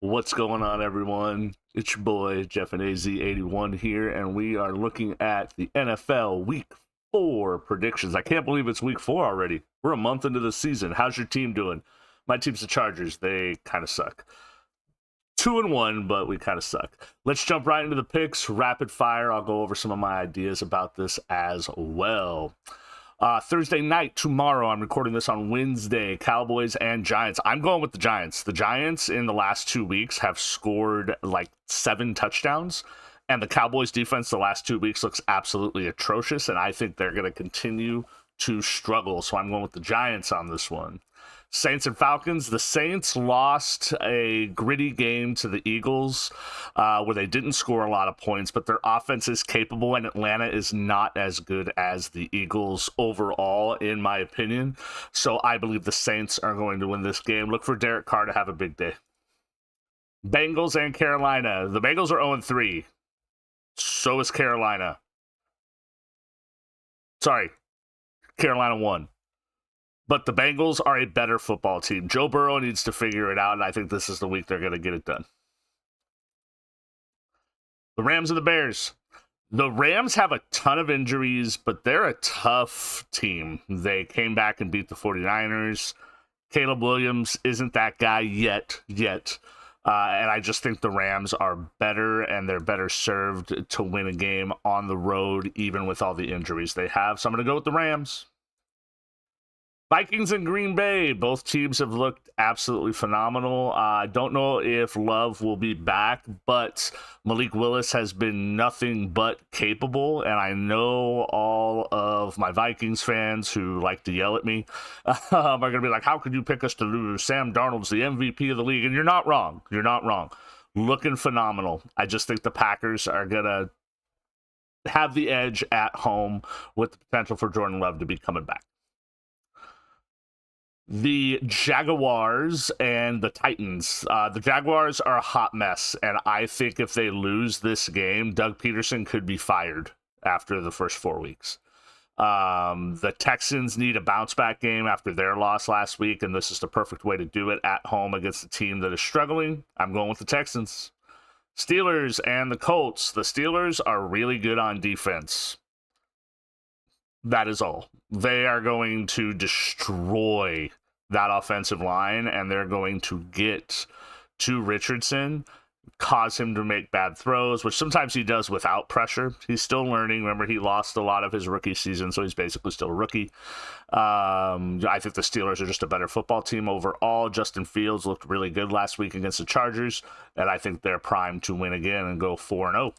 What's going on, everyone? It's your boy, Jeff and AZ81 here, and we are looking at the NFL Week 4 predictions. I can't believe it's Week 4 already. We're a month into the season. How's your team doing? My team's the Chargers. They kind of suck. 2-1, but we kind of suck. Let's jump right into the picks. Rapid fire. I'll go over some of my ideas about this as well. Thursday night, tomorrow, I'm recording this on Wednesday, Cowboys and Giants. I'm going with the Giants. The Giants in the last 2 weeks have scored like 7 touchdowns, and the Cowboys defense the last 2 weeks looks absolutely atrocious, and I think they're going to continue to struggle. So I'm going with the Giants on this one. Saints and Falcons. The Saints lost a gritty game to the Eagles where they didn't score a lot of points, but their offense is capable, and Atlanta is not as good as the Eagles overall, in my opinion. So I believe the Saints are going to win this game. Look for Derek Carr to have a big day. Bengals and Carolina. The Bengals are 0-3. So is Carolina. Sorry, Carolina won. But the Bengals are a better football team. Joe Burrow needs to figure it out, and I think this is the week they're going to get it done. The Rams and the Bears. The Rams have a ton of injuries, but they're a tough team. They came back and beat the 49ers. Caleb Williams isn't that guy yet. And I just think the Rams are better, and they're better served to win a game on the road, even with all the injuries they have. So I'm going to go with the Rams. Vikings and Green Bay, both teams have looked absolutely phenomenal. I don't know if Love will be back, but Malik Willis has been nothing but capable, and I know all of my Vikings fans who like to yell at me are going to be like, how could you pick us to lose? Sam Darnold's the MVP of the league, and you're not wrong. You're not wrong. Looking phenomenal. I just think the Packers are going to have the edge at home with the potential for Jordan Love to be coming back. The Jaguars and the Titans. The Jaguars are a hot mess, and I think if they lose this game, Doug Peterson could be fired after the first 4 weeks. The Texans need a bounce-back game after their loss last week, and this is the perfect way to do it at home against a team that is struggling. I'm going with the Texans. Steelers and the Colts. The Steelers are really good on defense. That is all. They are going to destroy that offensive line, and they're going to get to Richardson, cause him to make bad throws, which sometimes he does without pressure. He's still learning. Remember, he lost a lot of his rookie season, so he's basically still a rookie. I think the Steelers are just a better football team overall. Justin Fields looked really good last week against the Chargers, and I think they're primed to win again and go 4-0.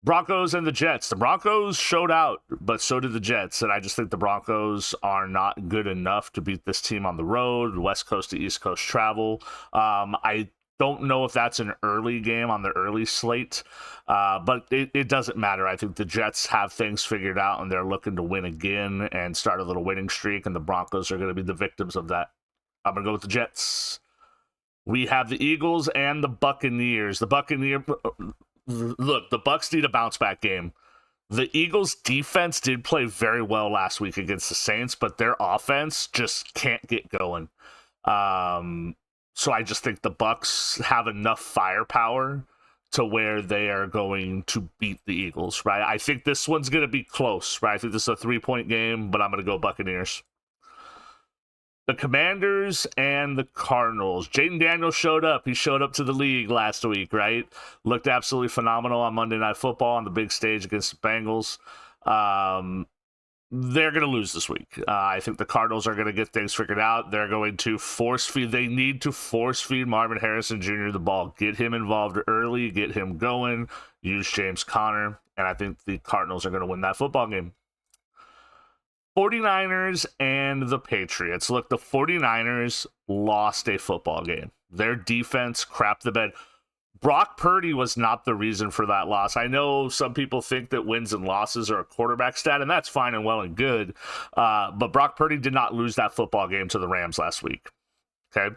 Broncos and the Jets. The Broncos showed out, but so did the Jets, and I just think the Broncos are not good enough to beat this team on the road, West Coast to East Coast travel. I don't know if that's an early game on the early slate, but it doesn't matter. I think the Jets have things figured out, and they're looking to win again and start a little winning streak, and the Broncos are going to be the victims of that. I'm going to go with the Jets. We have the Eagles and the Buccaneers. Look, the Bucs need a bounce-back game. The Eagles' defense did play very well last week against the Saints, but their offense just can't get going. So I just think the Bucs have enough firepower to where they are going to beat the Eagles, right? I think this one's going to be close, right? I think this is a 3-point game, but I'm going to go Buccaneers. The Commanders and the Cardinals. Jaden Daniels showed up. He showed up to the league last week, right? Looked absolutely phenomenal on Monday Night Football on the big stage against the Bengals. They're going to lose this week. I think the Cardinals are going to get things figured out. They're going to force feed. They need to force feed Marvin Harrison Jr. the ball. Get him involved early. Get him going. Use James Conner. And I think the Cardinals are going to win that football game. 49ers and the Patriots. Look, the 49ers lost a football game. Their defense crapped the bed. Brock Purdy was not the reason for that loss. I know some people think that wins and losses are a quarterback stat, and that's fine and well and good. But Brock Purdy did not lose that football game to the Rams last week. Okay?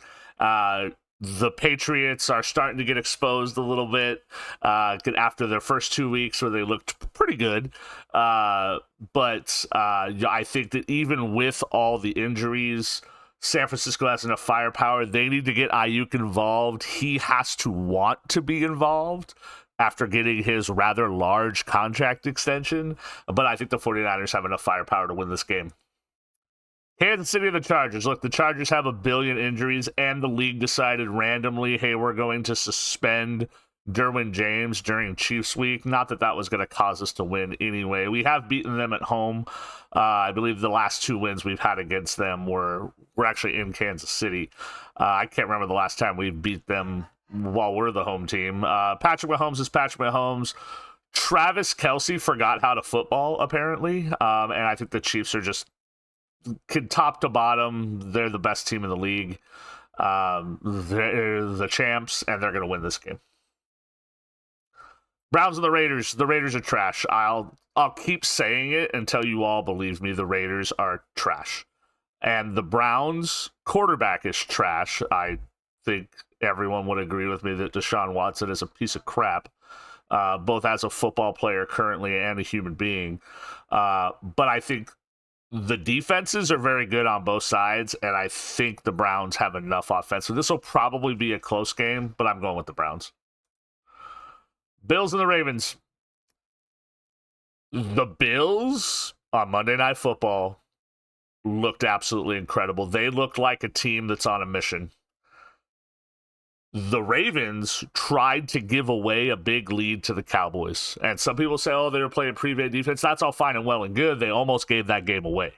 The Patriots are starting to get exposed a little bit after their first 2 weeks where they looked pretty good. But I think that even with all the injuries, San Francisco has enough firepower. They need to get Ayuk involved. He has to want to be involved after getting his rather large contract extension. But I think the 49ers have enough firepower to win this game. Kansas City and the Chargers. Look, the Chargers have a billion injuries, and the league decided randomly, hey, we're going to suspend Derwin James during Chiefs week. Not that that was going to cause us to win anyway. We have beaten them at home. I believe the last 2 wins we've had against them were actually in Kansas City. I can't remember the last time we beat them while we're the home team. Patrick Mahomes is Patrick Mahomes. Travis Kelce forgot how to football, apparently. And I think the Chiefs are just top to bottom. They're the best team in the league. They're the champs, and they're going to win this game. Browns and the Raiders. The Raiders are trash. I'll keep saying it until you all believe me. The Raiders are trash. And the Browns quarterback is trash. I think everyone would agree with me that Deshaun Watson is a piece of crap, both as a football player currently and a human being. But I think the defenses are very good on both sides, and I think the Browns have enough offense. So this will probably be a close game, but I'm going with the Browns. Bills and the Ravens. The Bills on Monday Night Football looked absolutely incredible. They looked like a team that's on a mission. The Ravens tried to give away a big lead to the Cowboys. And some people say, oh, they were playing prevent defense. That's all fine and well and good. They almost gave that game away,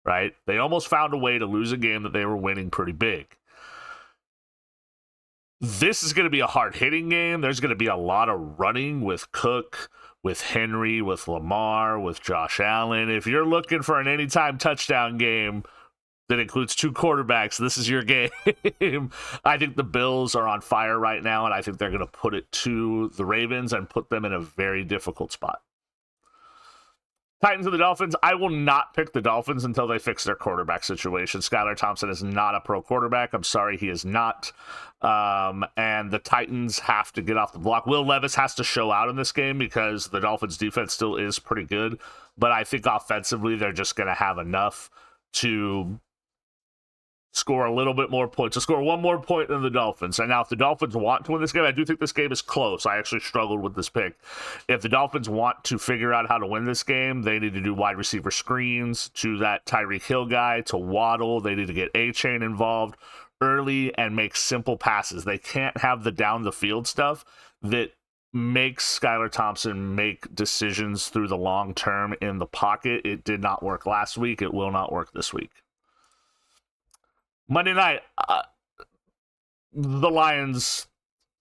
right? They almost found a way to lose a game that they were winning pretty big. This is going to be a hard-hitting game. There's going to be a lot of running with Cook, with Henry, with Lamar, with Josh Allen. If you're looking for an anytime touchdown game that includes 2 quarterbacks, this is your game. I think the Bills are on fire right now, and I think they're going to put it to the Ravens and put them in a very difficult spot. Titans and the Dolphins. I will not pick the Dolphins until they fix their quarterback situation. Skylar Thompson is not a pro quarterback. I'm sorry, he is not. And the Titans have to get off the block. Will Levis has to show out in this game because the Dolphins defense still is pretty good. But I think offensively, they're just going to have enough to score a little bit more points, to score 1 more point than the Dolphins. And now if the Dolphins want to win this game, I do think this game is close. I actually struggled with this pick. If the Dolphins want to figure out how to win this game, they need to do wide receiver screens to that Tyreek Hill guy, to Waddle. They need to get A-Chain involved early and make simple passes. They can't have the down the field stuff that makes Skylar Thompson make decisions through the long term in the pocket. It did not work last week. It will not work this week. Monday night, the Lions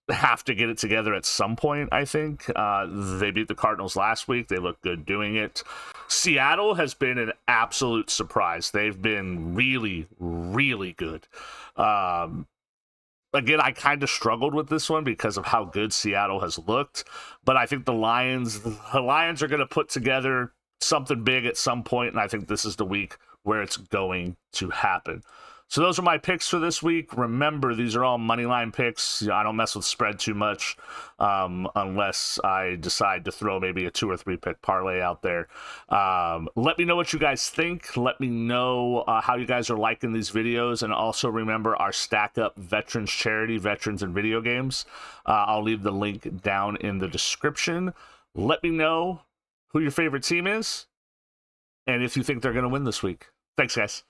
have to get it together at some point, I think. They beat the Cardinals last week. They look good doing it. Seattle has been an absolute surprise. They've been really, really good. Again, I kind of struggled with this one because of how good Seattle has looked. But I think the Lions are going to put together something big at some point, and I think this is the week where it's going to happen. So those are my picks for this week. Remember, these are all moneyline picks. I don't mess with spread too much unless I decide to throw maybe a 2 or 3 pick parlay out there. Let me know what you guys think. Let me know how you guys are liking these videos. And also remember our Stack Up Veterans charity, Veterans in Video Games. I'll leave the link down in the description. Let me know who your favorite team is and if you think they're going to win this week. Thanks, guys.